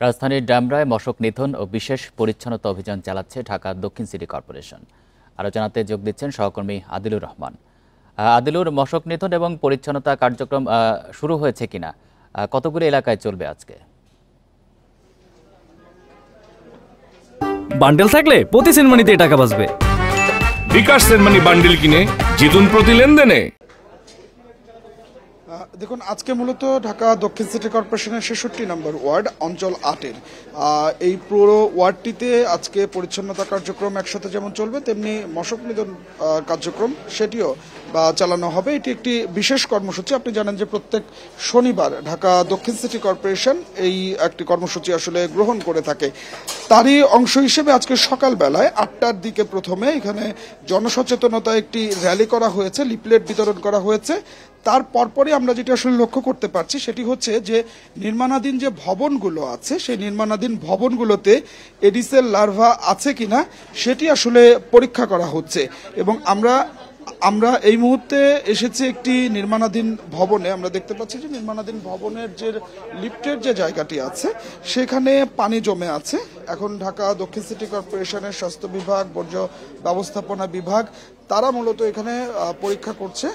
রাজধানীর ডামরায় মশক নিধন ও বিশেষ পরিচ্ছন্নতা অভিযান চালাচ্ছে ঢাকা দক্ষিণ সিটি কর্পোরেশন। আলোচনাতে যোগ দিচ্ছেন সহকর্মী আদিলুর রহমান। আদিলুর, মশক নিধন এবং পরিচ্ছন্নতা কার্যক্রম শুরু হয়েছে কিনা, কতগুলো এলাকায় চলবে আজকে? বান্ডেল থাকলে প্রতি সেনমানিতে টাকা বাঁচবে। বিকাশ সেনমানি বান্ডেল কিনে জিতুন প্রতি লেনদেনে। দেখুন, আজকে মূলত ঢাকা দক্ষিণ সিটি কর্পোরেশনের ৬৬ নম্বর ওয়ার্ড অঞ্চল ৮-এর এই পুরো ওয়ার্ডটিতে আজকে পরিচ্ছন্নতা কার্যক্রম একসাথে যেমন চলবে, তেমনি মশক নিধন কার্যক্রম সেটিও চালানো হবে। এটি একটি বিশেষ কর্মসূচি। আপনি জানেন যে প্রত্যেক শনিবার ঢাকা দক্ষিণ সিটি কর্পোরেশন এই একটি কর্মসূচি আসলে গ্রহণ করে থাকে। তারই অংশ হিসেবে আজকে সকালবেলায় ৮টার দিকে প্রথমে এখানে জনসচেতনতা একটি র্যালি করা হয়েছে, লিফলেট বিতরণ করা হয়েছে। তার পরপরই আমরা যেটি আসলে লক্ষ্য করতে পারছি সেটি হচ্ছে যে নির্মাণাধীন যে ভবনগুলো আছে সেই নির্মাণাধীন ভবনগুলোতে এডিসের লার্ভা আছে কিনা সেটি আসলে পরীক্ষা করা হচ্ছে। এবং আমরা এই মুহূর্তে এসেছি একটি নির্মাণাধীন ভবনে। আমরা দেখতে পাচ্ছি যে নির্মাণাধীন ভবনের যে লিফটের যে জায়গাটি আছে সেখানে পানি জমে আছে। এখন ঢাকা দক্ষিণ সিটি কর্পোরেশনের স্বাস্থ্য বিভাগ, বর্জ্য ব্যবস্থাপনা বিভাগ তারা মূলত এখানে পরীক্ষা করছে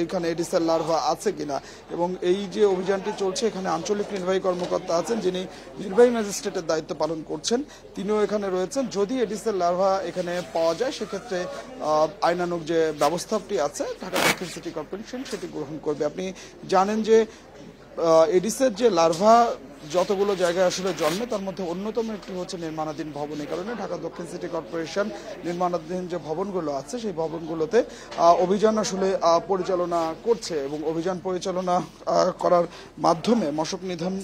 এইখানে এডিসের লার্ভা আছে কিনা। এবং এই যে অভিযানটি চলছে এখানে আঞ্চলিক নির্বাহী কর্মকর্তা আছেন যিনি নির্বাহী ম্যাজিস্ট্রেটের দায়িত্ব পালন করছেন, তিনিও এখানে রয়েছেন। যদি এডিসের লার্ভা এখানে পাওয়া যায় সেক্ষেত্রে আইনানুগ যে ব্যবস্থাটি আছে ঢাকা দক্ষিণ সিটি কর্পোরেশন সেটি গ্রহণ করবে। আপনি জানেন যে এডিসের যে লার্ভা যতগুলো জায়গায় আসলে জন্মে তার মধ্যে অন্যতম একটি হচ্ছে নির্মাণাধীন ভবন। এই কারণে ঢাকা দক্ষিণ সিটি কর্পোরেশন নির্মাণাধীন যে ভবনগুলো আছে সেই ভবনগুলোতে অভিযান আসলে পরিচালনা করছে এবং অভিযান পরিচালনা করার মাধ্যমে মশক নিধন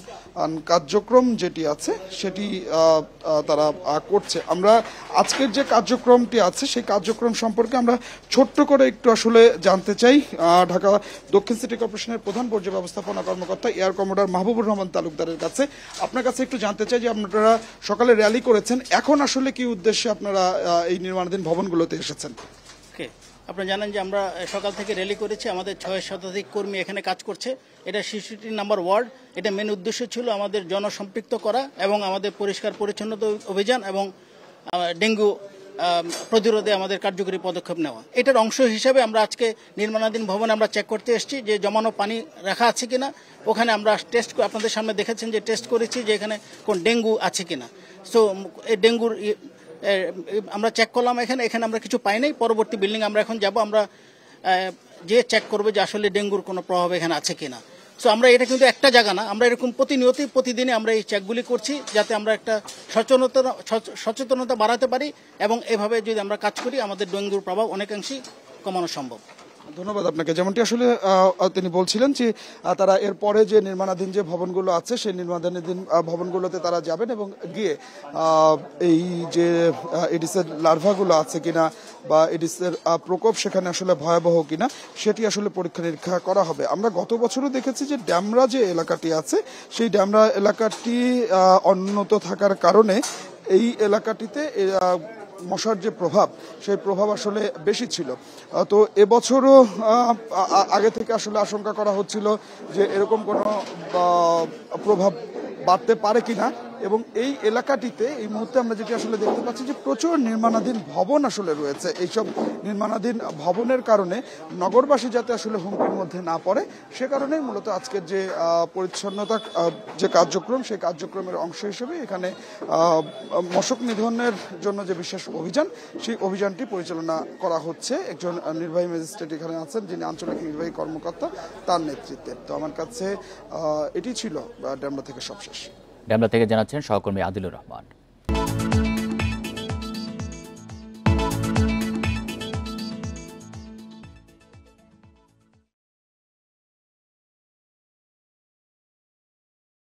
কার্যক্রম যেটি আছে সেটি তারা করছে। আমরা আজকের যে কার্যক্রমটি আছে সেই কার্যক্রম সম্পর্কে আমরা ছোট্ট করে একটু আসলে জানতে চাই ঢাকা দক্ষিণ সিটি কর্পোরেশনের প্রধান বর্জ্য ব্যবস্থাপনা কর্মকর্তা এয়ার কমোডার মাহবুবুর রহমান তালুকদারের কাছে। আপনার কাছে একটু জানতে চাই যে আপনারা সকালে র্যালি করেছেন, এখন আসলে কি উদ্দেশ্যে আপনারা এই নির্মাণাধীন ভবনগুলোতে এসেছেন? আপনারা জানেন যে আমরা সকাল থেকে র্যালি করেছি, আমাদের ৬ শতাধিক কর্মী এখানে কাজ করছে। এটা ৬৬ নম্বর ওয়ার্ড। এটা মেন উদ্দেশ্য ছিল আমাদের জনসম্পৃক্ত করা এবং আমাদের পরিষ্কার পরিচ্ছন্নতা অভিযান এবং ডেঙ্গু প্রতিরোধে আমাদের কার্যকরী পদক্ষেপ নেওয়া। এটার অংশ হিসেবে আমরা আজকে নির্মাণাধীন ভবনে আমরা চেক করতে এসেছি যে জমানো পানি রাখা আছে কিনা। ওখানে আমরা টেস্ট, আপনাদের সামনে দেখেছেন যে টেস্ট করেছি যে এখানে কোন ডেঙ্গু আছে কিনা। সো এই ডেঙ্গুর আমরা চেক করলাম, এখানে আমরা কিছু পাই নাই। পরবর্তী বিল্ডিং আমরা এখন যাব, আমরা যে চেক করবো যে আসলে ডেঙ্গুর কোনো প্রভাব এখানে আছে কিনা। সো আমরা এটা কিন্তু একটা জায়গা না, আমরা এরকম প্রতিদিনই আমরা এই চেকগুলি করছি যাতে আমরা একটা সচেতনতা বাড়াতে পারি এবং এভাবে যদি আমরা কাজ করি আমাদের ডেঙ্গুর প্রভাব অনেকাংশেই কমানো সম্ভব। ধন্যবাদ আপনাকে। যেমনটি আসলে তিনি বলছিলেন যে তারা এরপরে যে নির্মাণাধীন যে ভবনগুলো আছে সেই নির্মাণাধীন ভবনগুলোতে তারা যাবেন এবং গিয়ে এই যে এডিসের লার্ভাগুলো আছে কিনা বা এডিসের প্রকোপ সেখানে আসলে ভয়াবহ কিনা সেটি আসলে পরীক্ষা নিরীক্ষা করা হবে। আমরা গত বছরও দেখেছি যে ড্যামরা যে এলাকাটি আছে সেই ড্যামরা এলাকাটি অনুন্নত থাকার কারণে এই এলাকাটিতে মশার যে প্রভাব সেই প্রভাব আসলে বেশি ছিল। তো এবছরও আগে থেকে আসলে আশঙ্কা করা হচ্ছিল যে এরকম কোনো প্রভাব বাড়তে পারে কিনা। এবং এই এলাকাটিতে এই মুহূর্তে আমরা যেটি আসলে দেখতে পাচ্ছি যে প্রচুর নির্মাণাধীন ভবন আসলে রয়েছে। এইসব নির্মাণাধীন ভবনের কারণে নগরবাসী যাতে আসলে হুমকির মধ্যে না পড়ে সে কারণেই মূলত আজকের যে পরিচ্ছন্নতা যে কার্যক্রম সেই কার্যক্রমের অংশ হিসেবে এখানে মশক নিধনের জন্য যে বিশেষ অভিযান সেই অভিযানটি পরিচালনা করা হচ্ছে। একজন নির্বাহী ম্যাজিস্ট্রেট এখানে আছেন যিনি আঞ্চলিক নির্বাহী কর্মকর্তা, তার নেতৃত্বে। তো আমার কাছে এটি ছিল ড্যামরা থেকে সবশেষ। ড্যামরা থেকে জানাচ্ছেন সহকর্মী আদিলুর রহমান।